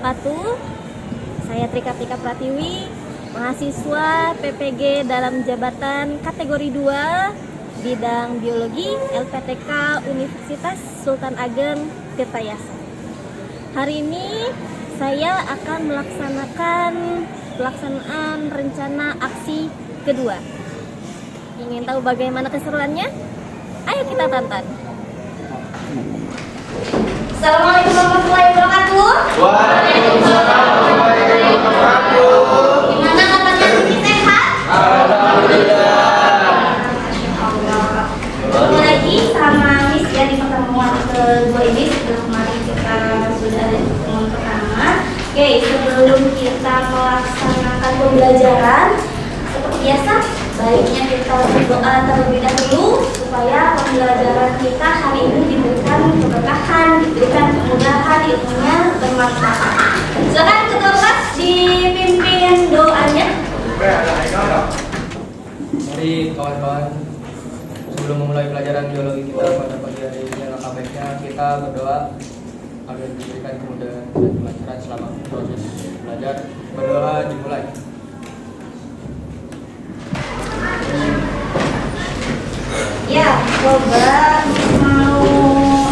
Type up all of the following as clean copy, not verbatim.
wabarakatuh. Saya Trika Pratiwi, mahasiswa PPG dalam jabatan kategori 2 bidang biologi LPTK Universitas Sultan Ageng Tirtayasa. Hari ini saya akan melaksanakan pelaksanaan rencana aksi kedua. Ingin tahu bagaimana keseruannya? Ayo kita tonton. Assalamualaikum warahmatullahi wabarakatuh. Waalaikumsalam warahmatullahi wabarakatuh. Gimana kabarnya, Siti sehat? Alhamdulillah. Ketemu lagi sama Miss ya di pertemuan kedua ini. Setelah kemarin kita sudah ada di pertemuan pertama. Oke, sebelum kita melaksanakan pembelajaran seperti biasa, baiknya kita berdoa terlebih dahulu supaya pembelajaran kita hari ini diberikan keberkahan, diberikan kemudahan, ilmunya bermanfaat. Silakan ketua kelas dipimpin doanya. Mari kawan-kawan, sebelum memulai pelajaran biologi kita pada pagi hari ini, alangkah baiknya kita berdoa agar diberikan kemudahan dan kelancaran selama proses belajar. Berdoa dimulai. Ya, coba mau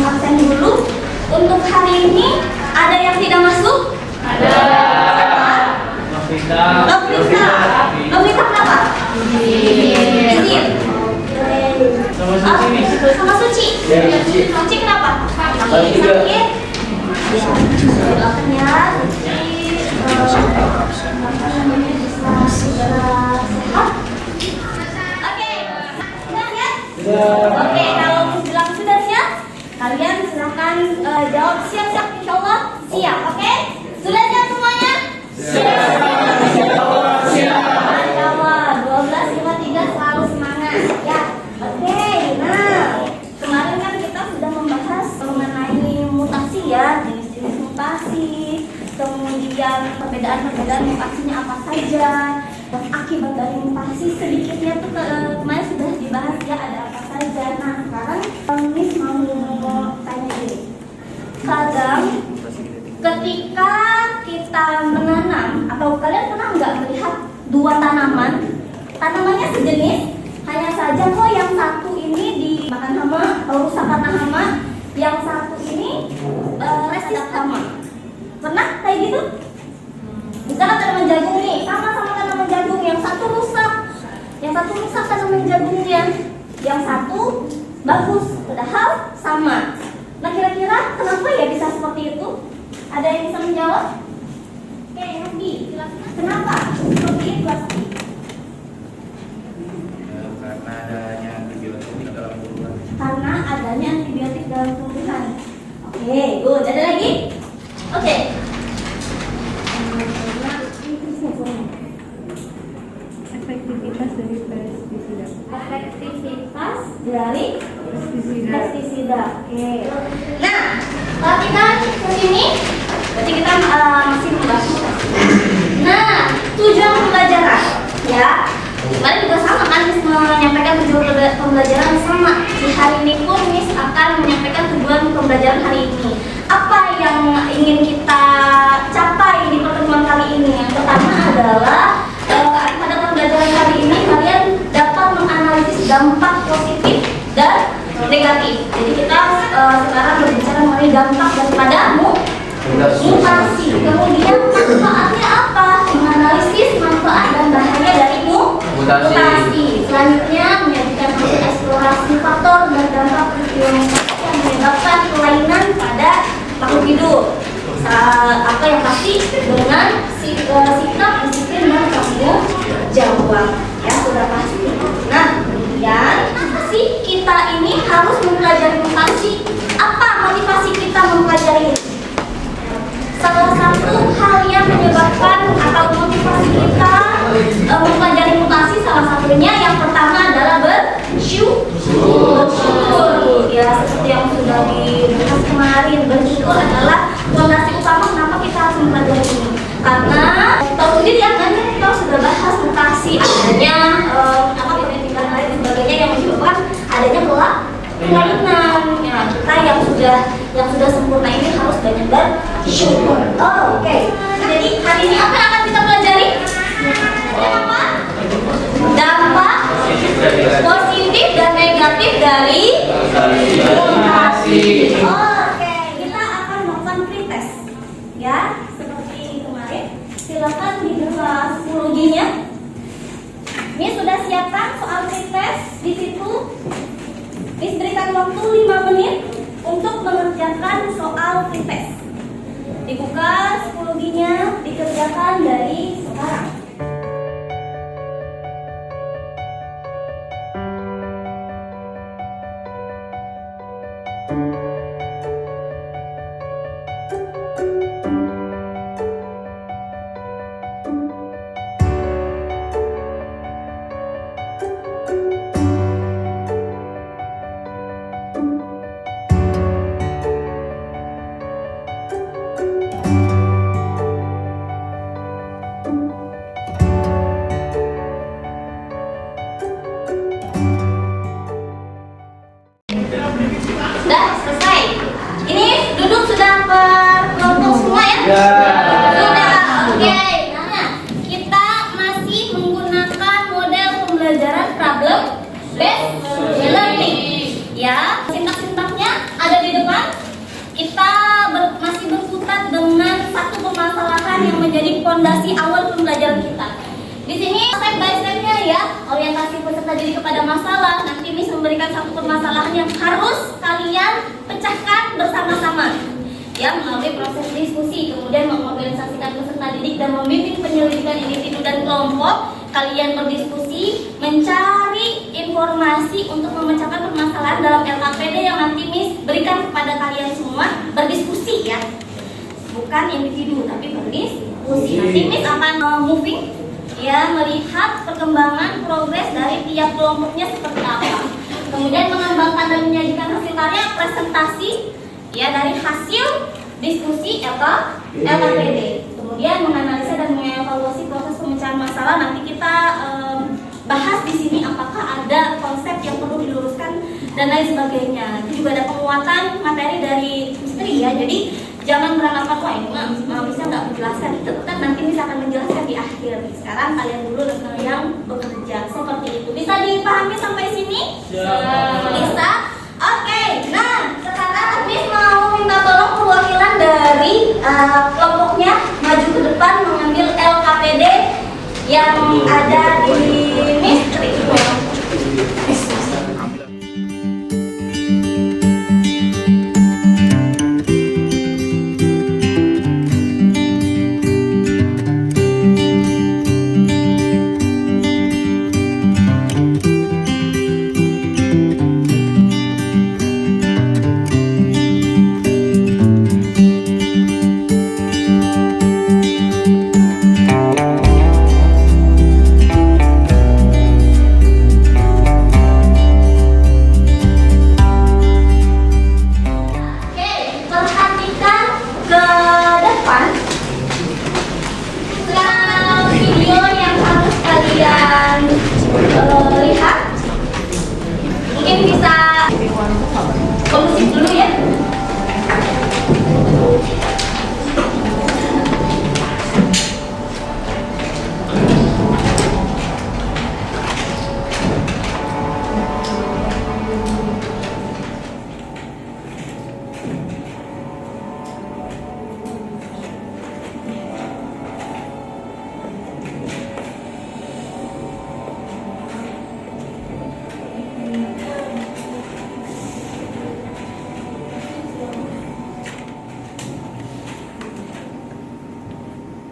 absen dulu. Untuk hari ini ada yang tidak masuk? Ada. Novita. Novita kenapa? Izin. Sama Suci, Miss. Sama Suci. Ya, Suci. Suci kenapa? Sakit juga. Sakit. Ya, doakan ya Suci. Apa namanya bisa segera sehat. Oke, sudah ya? Oke, kalau bilang sudah siap, kalian silahkan jawab siap-siap, insya Allah siap, oke? Sudah siap semuanya? Masya Allah, 12.53 selalu semangat, ya. Oke, nah kemarin kan kita sudah membahas mengenai mutasi ya, jenis-jenis mutasi, kemudian perbedaan mutasinya apa saja, dan akibat dari mutasi sedikitnya tuh kemarin sudah dibahas ya, ada apa saja. Nah sekarang Miss mau tanya ini, kadang ketika kita menanam, atau kalian pernah nggak melihat dua tanamannya sejenis, hanya saja kok yang satu ini dimakan hama atau rusak karena hama, yang satu ini resisten hama. Pernah kayak gitu? Misalkan tanaman jagung nih, sama-sama tanaman jagung, yang satu rusak tanaman jagungnya, yang satu bagus, padahal sama. Nah kira-kira kenapa ya bisa seperti itu? Ada yang bisa menjawab? Oke, Rudy, silakan. Kenapa seperti itu? Karena adanya antibiotik dalam tumbuhan. Karena adanya antibiotik dalam tumbuhan. Oke, good. Ada lagi? Oke. Efektivitas dari pestisida. Efektivitas dari Pestisida. pestisida. Oke. Nah, perhatikan ke sini. Berarti kita masih membahas mutasi. Nah, tujuan pembelajaran ya. Kemarin juga sama kan Miss menyampaikan tujuan pembelajaran sama. Di hari ini pun Miss akan menyampaikan tujuan pembelajaran hari ini. Apa yang ingin kita capai di pertemuan kali ini? Yang pertama adalah pada pembelajaran kali ini kalian dapat menganalisis dampak positif dan negatif. Jadi kita sekarang berbicara mengenai dampak daripada mutasi. Kemudian manfaatnya apa? Menganalisis manfaat dan bahaya dari mutasi. Selanjutnya menyajikan hasil eksplorasi faktor dan dampak peristiwa mutasi yang menyebabkan kelainan pada makhluk hidup. Apa yang pasti dengan sikap disiplin dan tanggung jawab, ya sudah pasti. Nah kemudian sih kita ini harus mempelajari mutasi. Apa motivasi kita mempelajari ini? Salah satu hal yang menyebabkan atau motivasi kita mempelajari mutasi, salah satunya yang pertama adalah bersyukur. Ya seperti yang sudah dibahas kemarin, bersyukur adalah fondasi utama kenapa kita harus mempelajari ini. Karena tahu sendiri ya kan kita sudah bahas mutasi, adanya penyakit lain sebagainya yang menyebabkan adanya kelainan. Ya, kita yang sudah sempurna ini harus banyak bersyukur. Oke. Jadi hari ini apa yang akan kita pelajari? Apa? Dampak positif dan negatif dari komunikasi. Oke, kita akan melakukan pretest. Ya, seperti kemarin. Silakan dibuka psikologinya. Ini sudah siapkan soal pretest di situ. Miss berikan waktu 5 menit untuk mengerjakan soal pretest. Dibuka psikologinya, dikerjakan dari sekarang. Sudah selesai. Ini duduk sudah berkelompok semua ya? Sudah. Oke. Nah, kita masih menggunakan model pembelajaran problem based learning. Ya, sintak-sintaknya ada di depan. Kita masih berkutat dengan satu permasalahan yang menjadi fondasi awal pembelajaran kita. Di sini step by stepnya ya, orientasi peserta didik kepada masalah. Nanti Miss memberikan satu permasalahan yang harus kalian pecahkan bersama-sama. Ya, melalui proses diskusi, kemudian mengorganisasikan peserta didik dan memimpin penyelidikan individu dan kelompok. Kalian berdiskusi, mencari informasi untuk memecahkan permasalahan dalam LKPD yang nanti Miss berikan kepada kalian semua. Berdiskusi ya, bukan individu tapi berdiskusi. Nanti Miss akan moving. Ya, melihat perkembangan progres dari tiap kelompoknya seperti apa. Kemudian mengembangkan dan menyajikan hasil karya presentasi ya dari hasil diskusi atau LKPD. Kemudian menganalisa dan mengevaluasi proses pemecahan masalah. Nanti kita bahas di sini apakah ada konsep yang perlu diluruskan dan lain sebagainya. Itu juga ada penguatan materi dari misteri ya. Jadi jangan beranggapan wah ini mah bisa nggak menjelaskan, itu tetap nanti bisa akan menjelaskan di akhir. Sekarang kalian dulu yang bekerja seperti itu. Bisa dipahami sampai sini? Bisa. Oke. Nah, sekarang Miss mau minta tolong perwakilan dari kelompoknya maju ke depan mengambil LKPD yang ada di misteri.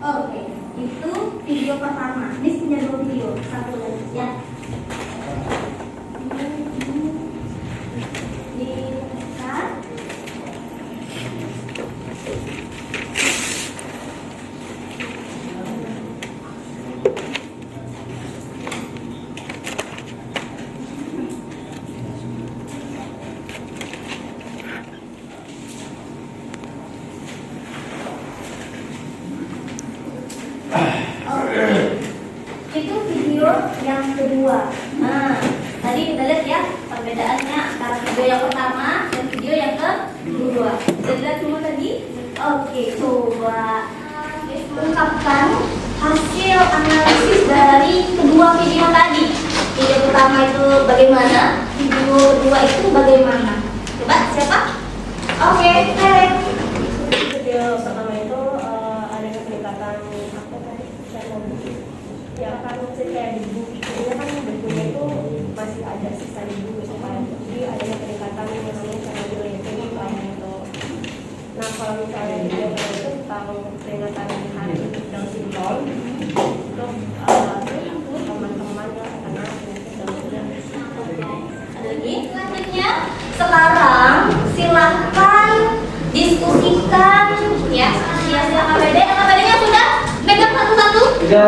Oke, itu video pertama. Miss punya 2 video, satu lagi ya. Itu video yang kedua. Nah, tadi kita lihat ya perbedaannya antara video yang pertama dan video yang kedua. Bisa dilihat semua tadi? Oke, coba ungkapkan hasil analisis dari kedua video tadi. Video pertama itu bagaimana, video kedua itu bagaimana. Coba siapa? Oke, Karen. Video pertama itu adanya peningkatan apa tadi? Teknologi. Ya kan kayak di buku ini kan bentuknya itu masih ada sisa di buku supaya jadi adanya peningkatan yang namanya teknologi itu itu. Nah kalau misalnya di video itu tentang peringatan hari Down syndrome untuk teman-teman yang kena penyakit Down syndrome. Ada lagi? Selanjutnya, sekarang silakan diskusikan ya. Silakan KPD-nya sudah megang satu-satu? Sudah.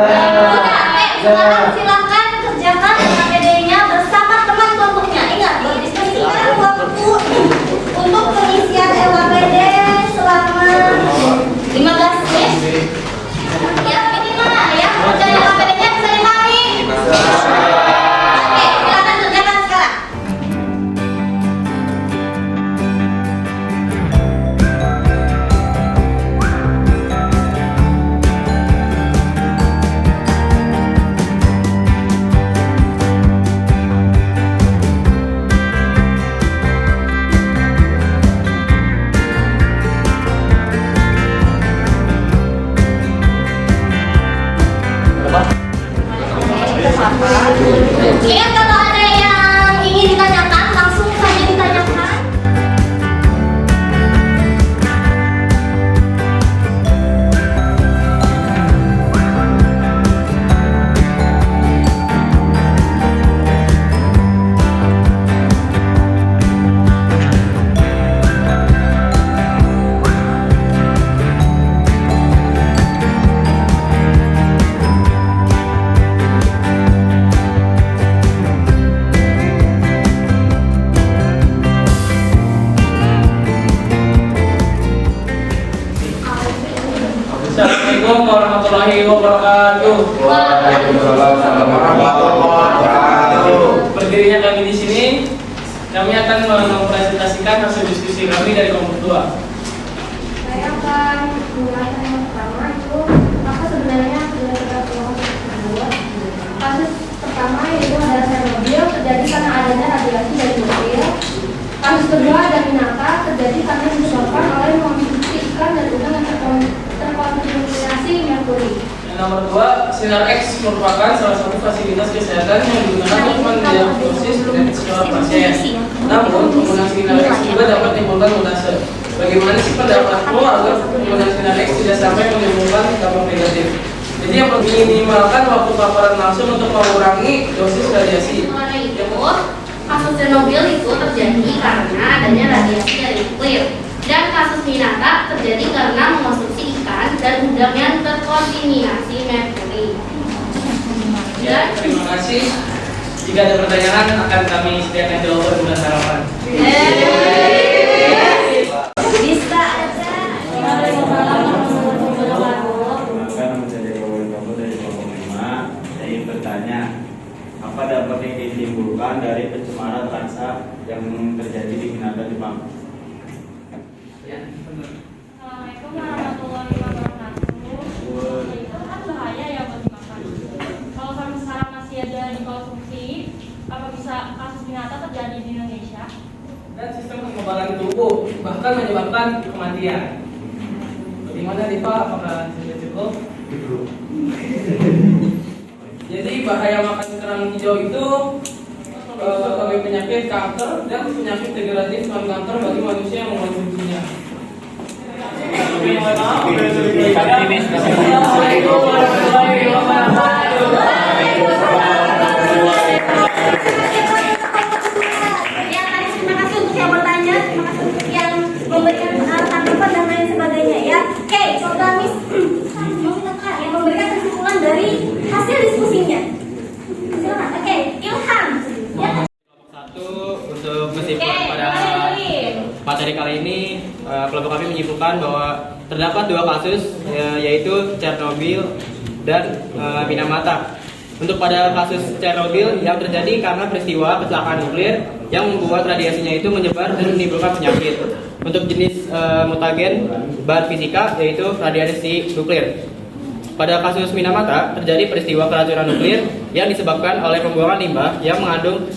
Sekarang silakan kerjakan KPD-nya bersama teman kelompoknya. Ingat, diskusikan waktu untuk pengisian LKPD selama 15 menit. Ya, minimal ya. Kerjaan LKPD-nya bisa dipahami. Oke, silakan kerjakan sekarang. Ingat kalau ada yang ingin ditanyakan, langsung saja ditanyakan. Assalamualaikum warahmatullahi wabarakatuh. Waalaikumsalam warahmatullahi wabarakatuh. Berdirinya kami di sini, kami akan mempresentasikan hasil diskusi kami dari kelompok 2. Saya akan menguraikan yang pertama itu apa sebenarnya berdasarkan kelompok kedua. Kasus pertama yaitu adalah Chernobyl terjadi karena adanya radiasi dari mobil. Kasus kedua ada Minaka terjadi karena disebabkan oleh mengonsumsi ikan dan udang yang terkontaminasi merkuri. Yang nomor 2, Sinar X merupakan salah satu fasilitas kesehatan yang digunakan untuk mendiagnosis dan skor pasien. Namun, penggunaan Sinar X juga dapat menimbulkan mutase. Bagaimana sih pendapatmu agar penggunaan Sinar X tidak sampai menimbulkan dampak negatif? Jadi yang minimalkan waktu paparan langsung untuk mengurangi dosis radiasi. Karena itu, kasus Chernobyl itu terjadi karena adanya radiasi dari nuklir. Dan kasus Minaka terjadi karena mengonsumsi ikan dan udang yang terkontaminasi merkuri. Ya, terima kasih. Jika ada pertanyaan akan kami sediakan jawaban dan harapan. Bisa aja. Akan menjadi kelompok dari kelompok 5. Saya ingin bertanya, apa dampak yang ditimbulkan dari pencemaran rasa yang terjadi di Minaka, Jepang? Ya, benar. Assalamualaikum warahmatullahi wabarakatuh. Itu kan bahaya ya buat dimakan. Kalau sampai sekarang masih ada dikonsumsi, apa bisa kasus Minata terjadi di Indonesia? Dan sistem kekebalan tubuh bahkan menyebabkan kematian. Bagaimana Diva? Apakah sudah cukup? Jadi bahaya makan kerang hijau itu sebagai penyakit kanker dan penyakit degeneratif non kanker bagi manusia yang mengkonsumsinya. Assalamualaikum warahmatullahi wabarakatuh. Ya, terima kasih untuk yang bertanya, terima kasih untuk yang memberikan tanggapan dan lain sebagainya ya. Oke, saudara Miss, yang memberikan kesimpulan dari hasil diskusinya. Silakan. Oke, Ilham. Ya. Satu, untuk kesimpulan Oke, pada materi kali ini, kelompok kami menyimpulkan bahwa terdapat 2 kasus, yaitu Chernobyl dan Minamata. Untuk pada kasus Chernobyl yang terjadi karena peristiwa kecelakaan nuklir yang membuat radiasinya itu menyebar dan menimbulkan penyakit. Untuk jenis mutagen bahan fisika yaitu radiasi nuklir. Pada kasus Minamata terjadi peristiwa keracunan nuklir yang disebabkan oleh pembuangan limbah yang mengandung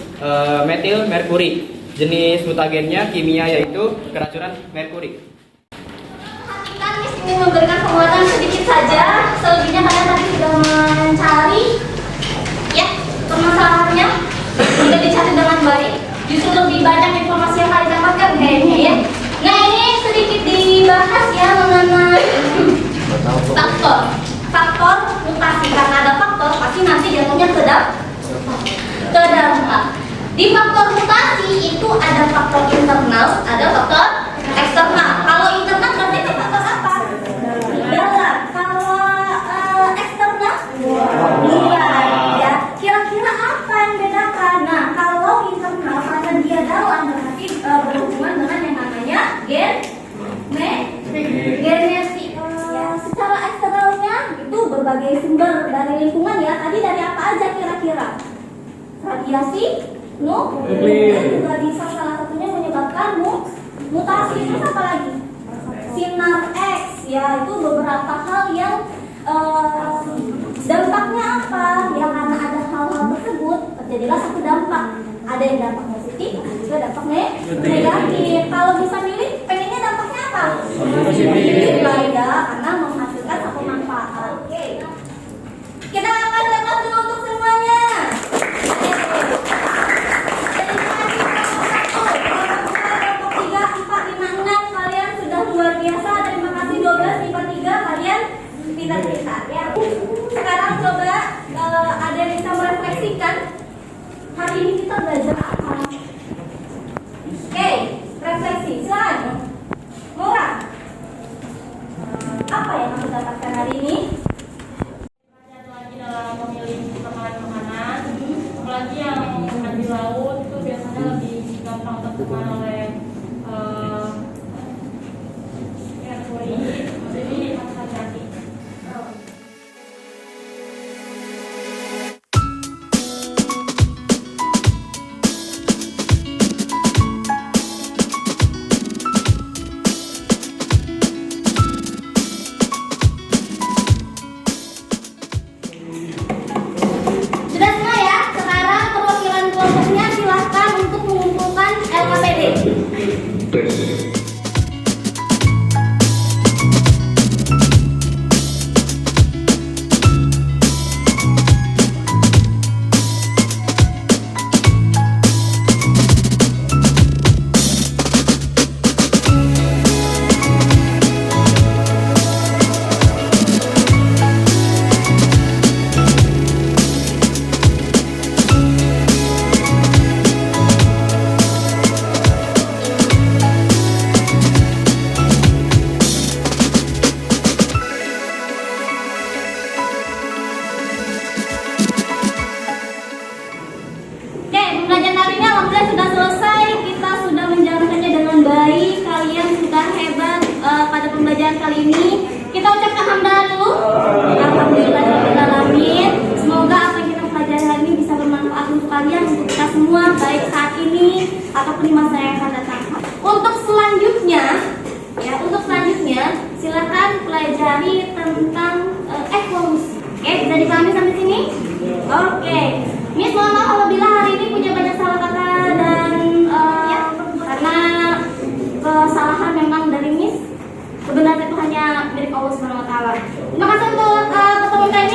metil merkuri. Jenis mutagennya kimia yaitu keracunan merkuri. Perhatikan, Miss ingin memberikan penguatan sedikit saja. Selebihnya kalian tadi sudah mencari ya permasalahannya, sudah dicari dengan baik. Justru lebih banyak informasi yang kalian dapatkan kayaknya ya. Nah, ini sedikit dibahas ya mengenai faktor mutasi. Karena ada faktor pasti nanti jatuhnya ke dampak. Di faktor mutasi itu ada faktor internal, ada faktor eksternal. Kalau internal berarti itu faktor apa? Dalam. Kalau eksternal luar. Ya, kira-kira apa yang bedakan? Nah, kalau internal karena dia dalam berarti berhubungan dengan yang namanya genetik. Secara eksternalnya itu berbagai sumber dari lingkungan ya. Tadi dari apa aja kira-kira? Radiasi nuklir juga bisa salah satunya menyebabkan mutasi. Terus apa lagi? Sinar X ya, itu beberapa hal yang dampaknya apa? Ya karena ada hal-hal tersebut terjadilah satu dampak. Ada yang dampak positif, ada juga dampak negatif. Kalau bisa milih, pengennya dampaknya apa? Positif lah ya, karena menghasilkan satu manfaat. Oke. Kita akan lihat dulu untuk semuanya. Kalian sudah luar biasa. Terima kasih 12 IPA 3 kalian pintar-pintar ya. Sekarang coba ada yang bisa merefleksikan hari ini kita belajar apa? Oke, refleksi. Silakan. Murah. Apa yang kamu dapatkan hari ini? Lagi dalam memilih makanan, apalagi yang di laut itu biasanya lebih gampang terkena oleh merkuri, jadi harus hati-hati. Sudah semua ya? Sekarang perwakilan kelompoknya silahkan untuk mengumpulkan LKPD. Oke, pembelajaran hari ini alhamdulillah sudah selesai. Kita sudah menjalankannya dengan baik. Kalian sudah hebat pada pembelajaran kali ini. Kita ucapkan hamdalah dulu. Alhamdulillahirobbilalamin. Semoga apa yang kita pelajari hari ini bisa bermanfaat untuk kalian, untuk kita semua, baik saat ini ataupun di masa yang akan datang. Untuk selanjutnya, silakan pelajari tentang evolusi. Oke, bisa dipahami sampai sini? Oke. Miss, mohon maaf apabila hari ini punya banyak salah kata dan karena kesalahan memang dari Miss. Sebenarnya itu hanya milik Allah Subhanahu wa taala. Terima kasih untuk pertemuan kali ini.